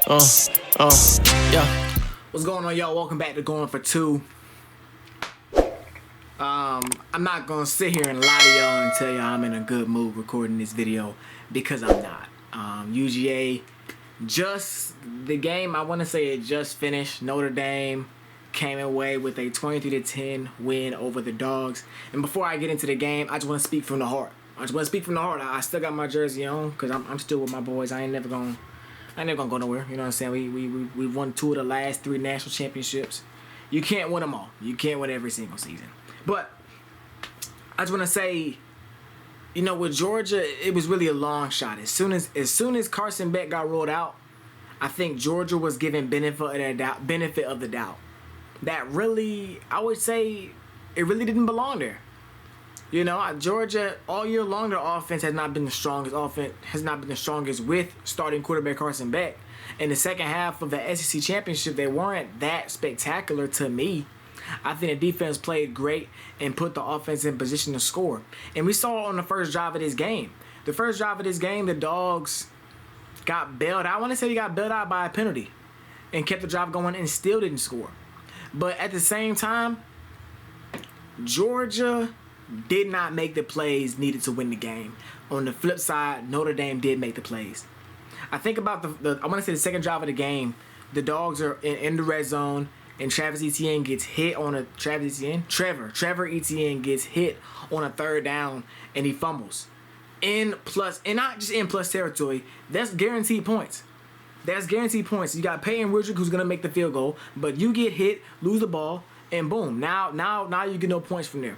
Yeah. What's going on, y'all? Welcome back to Going for Two. I'm not gonna sit here and lie to y'all and tell y'all I'm in a good mood recording this video, because I'm not. UGA, the game, I want to say it just finished. Notre Dame came away with a 23-10 win over the Dogs. And before I get into the game, I just want to speak from the heart. I still got my jersey on because I'm still with my boys. I ain't never gonna go nowhere. You know what I'm saying? We won 2 of the last 3 national championships. You can't win them all. You can't win every single season. But I just want to say, with Georgia, it was really a long shot. As soon as Carson Beck got rolled out, I think Georgia was given benefit of the doubt. That really, I would say, it really didn't belong there. Georgia, all year long, their offense has not been the strongest with starting quarterback Carson Beck. In the second half of the SEC championship, they weren't that spectacular to me. I think the defense played great and put the offense in position to score. And we saw on the first drive of this game. The Dogs got bailed out. I want to say they got bailed out by a penalty and kept the drive going and still didn't score. But at the same time, Georgia did not make the plays needed to win the game. On the flip side, Notre Dame did make the plays. I think about I want to say the second drive of the game, the Dogs are in the red zone, and Trevor Etienne gets hit on a third down, and he fumbles. And not just in plus territory, that's guaranteed points. You got Peyton Woodrick, who's gonna make the field goal, but you get hit, lose the ball, and boom. Now you get no points from there.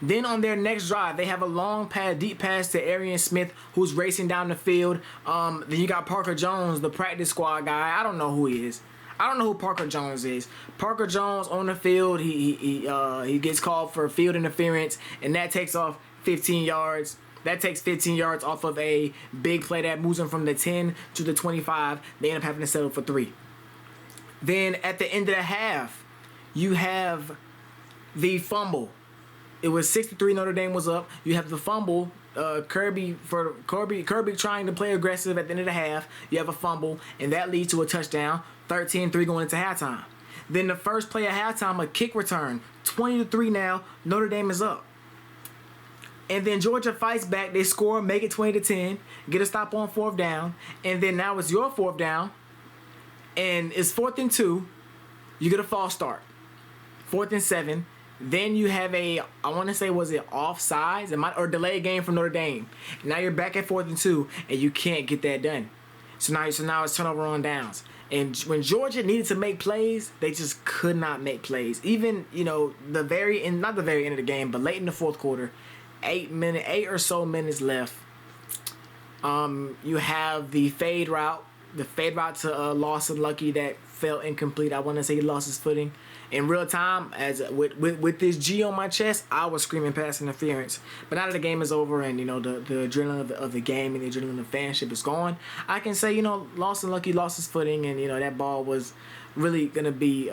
Then on their next drive, they have a long deep pass to Arian Smith, who's racing down the field. Then you got Parker Jones, the practice squad guy. I don't know who he is. I don't know who Parker Jones is. Parker Jones on the field, he gets called for field interference, and that takes off 15 yards. That takes 15 yards off of a big play that moves them from the 10 to the 25. They end up having to settle for 3. Then at the end of the half, you have the fumble. It was 6-3. Notre Dame was up. You have the fumble. Kirby trying to play aggressive at the end of the half. You have a fumble, and that leads to a touchdown. 13-3 going into halftime. Then the first play of halftime, a kick return. 20-3 now. Notre Dame is up. And then Georgia fights back. They score, make it 20-10. Get a stop on 4th down. And then now it's your 4th down. And it's 4th and 2. You get a false start. 4th and 7. Then you have I want to say, was it offsides? Or delayed game from Notre Dame. Now you're back at 4th and 2, and you can't get that done. So now it's turnover on downs. And when Georgia needed to make plays, they just could not make plays. Even, not the very end of the game, but late in the 4th quarter, 8 or so minutes left. You have the fade route to Lawson Lucky that fell incomplete. I want to say he lost his footing. In real time, as with this G on my chest, I was screaming pass interference. But now that the game is over and the adrenaline of the game and the adrenaline of fanship is gone, I can say Lawson Lucky lost his footing, and that ball was really gonna be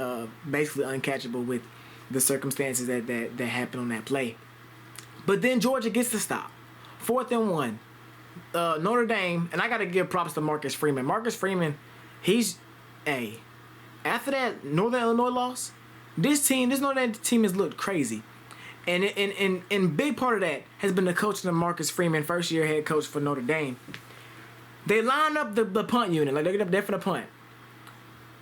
basically uncatchable with the circumstances that happened on that play. But then Georgia gets the stop, 4th and 1. Notre Dame, and I gotta give props to Marcus Freeman. After that Northern Illinois loss, this Notre Dame team has looked crazy. And big part of that has been the coaching of Marcus Freeman, first-year head coach for Notre Dame. They line up the punt unit, like they're getting up there for the punt.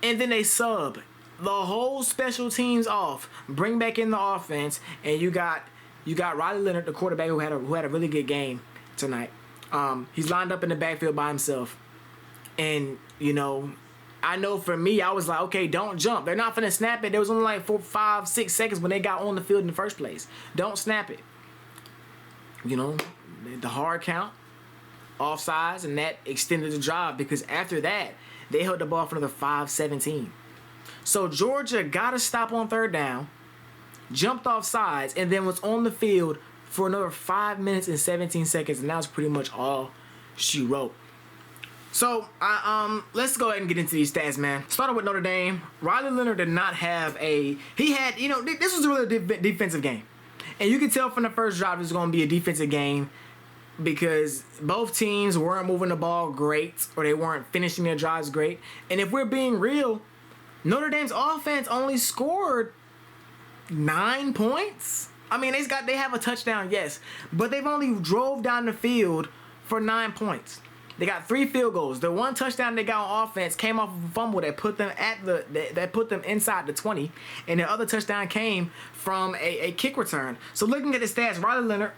And then they sub the whole special teams off, bring back in the offense, and you got Riley Leonard, the quarterback, who had a really good game tonight. He's lined up in the backfield by himself. And, I know for me, I was like, okay, don't jump. They're not finna snap it. There was only like 4, 5, 6 seconds when they got on the field in the first place. Don't snap it. The hard count, offsides, and that extended the drive, because after that, they held the ball for another 5-17. So Georgia got a stop on 3rd down, jumped off sides, and then was on the field for another 5 minutes and 17 seconds, and that was pretty much all she wrote. So, let's go ahead and get into these stats, man. Starting with Notre Dame, Riley Leonard did not have this was a really defensive game. And you can tell from the first drive it was going to be a defensive game. because both teams weren't moving the ball great or they weren't finishing their drives great. And if we're being real, Notre Dame's offense only scored 9 points. I mean, they have a touchdown, yes, but they've only drove down the field for 9 points. They got 3 field goals. The one touchdown they got on offense came off of a fumble that put them that put them inside the 20, and the other touchdown came from a kick return. So looking at the stats, Riley Leonard,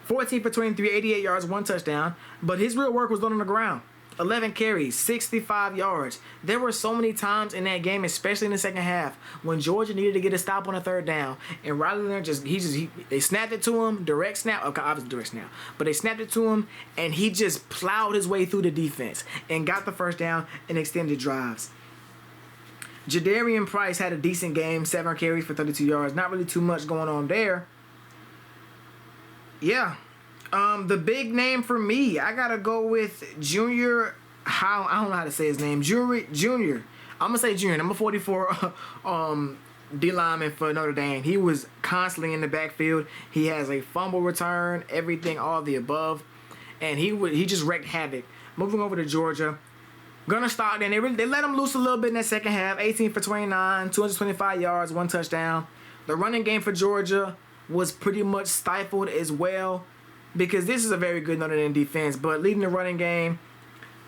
14 for 23, 88 yards, 1 touchdown, but his real work was done on the ground. 11 carries, 65 yards. There were so many times in that game, especially in the second half, when Georgia needed to get a stop on a third down, and Riley Leonard they snapped it to him, direct snap, okay, obviously direct snap, but they snapped it to him, and he just plowed his way through the defense and got the first down and extended drives. Jadarian Price had a decent game, 7 carries for 32 yards. Not really too much going on there. Yeah. The big name for me, I gotta go with Junior. I don't know how to say his name. Junior. I'm gonna say Junior. Number 44. D lineman for Notre Dame. He was constantly in the backfield. He has a fumble return, everything, all the above, and he just wreaked havoc. Moving over to Georgia, gonna start. Then they let him loose a little bit in that second half. 18 for 29, 225 yards, 1 touchdown. The running game for Georgia was pretty much stifled as well, because this is a very good Notre Dame defense. But leading the running game,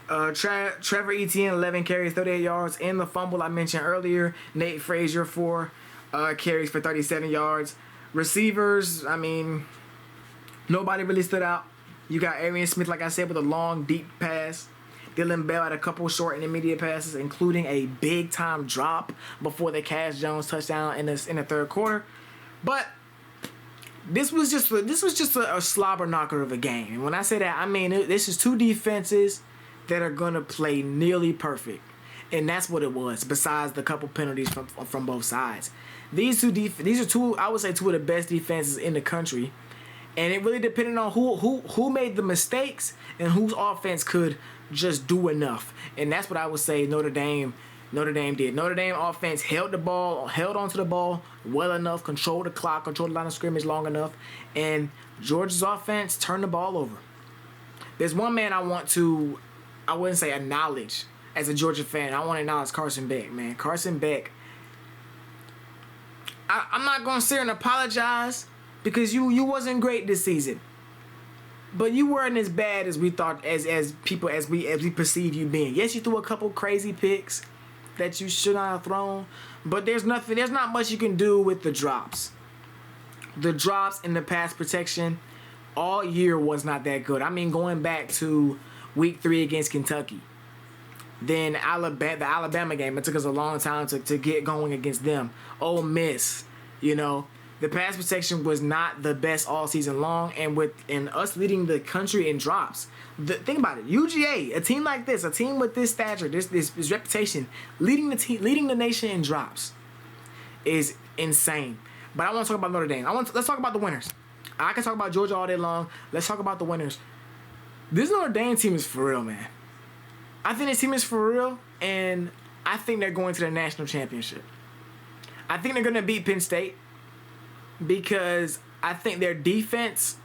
Trevor Etienne, 11 carries, 38 yards, and the fumble I mentioned earlier. Nate Frazier, 4 carries for 37 yards. Receivers, I mean, nobody really stood out. You got Arian Smith, like I said, with a long, deep pass. Dylan Bell had a couple short and intermediate passes, including a big-time drop before the Cass Jones touchdown in the third quarter. But this was just a slobber knocker of a game. And when I say that, I mean this is 2 defenses that are gonna play nearly perfect, and that's what it was. Besides the couple penalties from both sides, these are two, I would say, 2 of the best defenses in the country, and it really depended on who made the mistakes and whose offense could just do enough. And that's what I would say Notre Dame did. Notre Dame offense held onto the ball well enough, controlled the clock, controlled the line of scrimmage long enough, and Georgia's offense turned the ball over. There's one man I wouldn't say acknowledge as a Georgia fan. I want to acknowledge Carson Beck, man. Carson Beck, I'm not going to sit here and apologize, because you wasn't great this season. But you weren't as bad as we thought, as we perceive you being. Yes, you threw a couple crazy picks that you should not have thrown, but there's not much you can do with the drops. The drops in the pass protection all year was not that good. I mean, going back to week 3 against Kentucky, then the Alabama game, it took us a long time to get going against them. Ole Miss, the pass protection was not the best all season long, and us leading the country in drops. Think about it. UGA, a team like this, a team with this stature, this reputation, leading the nation in drops is insane. But I want to talk about Notre Dame. Let's talk about the winners. I can talk about Georgia all day long. Let's talk about the winners. This Notre Dame team is for real, man. I think this team is for real, and I think they're going to the national championship. I think they're going to beat Penn State, because I think their defense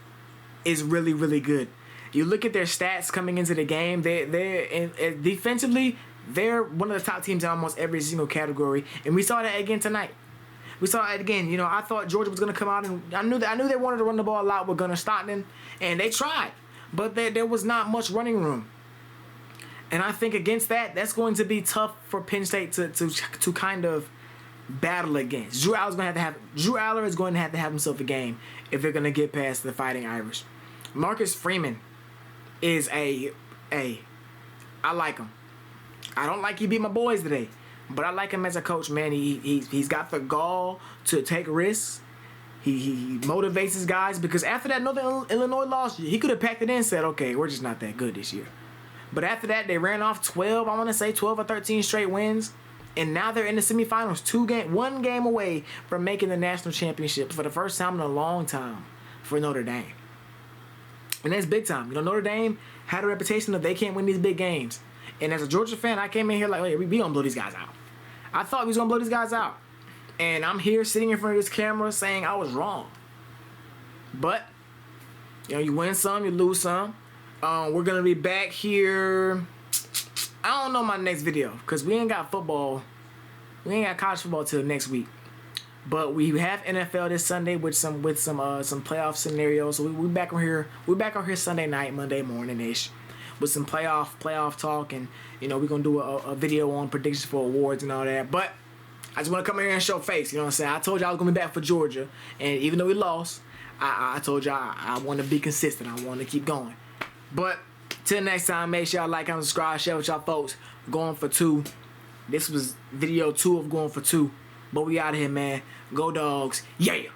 is really, really good. You look at their stats coming into the game, defensively, they're one of the top teams in almost every single category, and we saw that again tonight. We saw it again. I thought Georgia was going to come out, and I knew they wanted to run the ball a lot with Gunnar Stockton, and they tried, but there was not much running room. And I think against that's going to be tough for Penn State to kind of battle against. Drew Aller is going to have to have himself a game if they're going to get past the Fighting Irish. Marcus Freeman is I like him. I don't like he beat my boys today, but I like him as a coach, man. He's got the gall to take risks. He motivates his guys, because after that Northern Illinois loss, he could have packed it in and said, okay, we're just not that good this year. But after that, they ran off 12 or 13 straight wins. And now they're in the semifinals, 1 game away from making the national championship for the first time in a long time for Notre Dame. And that's big time. Notre Dame had a reputation of they can't win these big games. And as a Georgia fan, I came in here like, hey, we gonna blow these guys out. I thought we was gonna blow these guys out. And I'm here sitting in front of this camera saying I was wrong. But You know, you win some, you lose some. We're gonna be back here. I don't know my next video because we ain't got football. We ain't got college football till next week. But we have NFL this Sunday with some playoff scenarios. So we back on here. We back on here Sunday night, Monday morning ish, with some playoff talk, and you know we're gonna do a video on predictions for awards and all that. But I just want to come in here and show face. You know what I'm saying? I told you I was gonna be back for Georgia, and even though we lost, I told you I want to be consistent. I want to keep going. But till next time, make sure y'all like, comment, subscribe, share with y'all folks. Going for 2. This was video 2 of going for 2. But we out of here, man. Go Dogs. Yeah.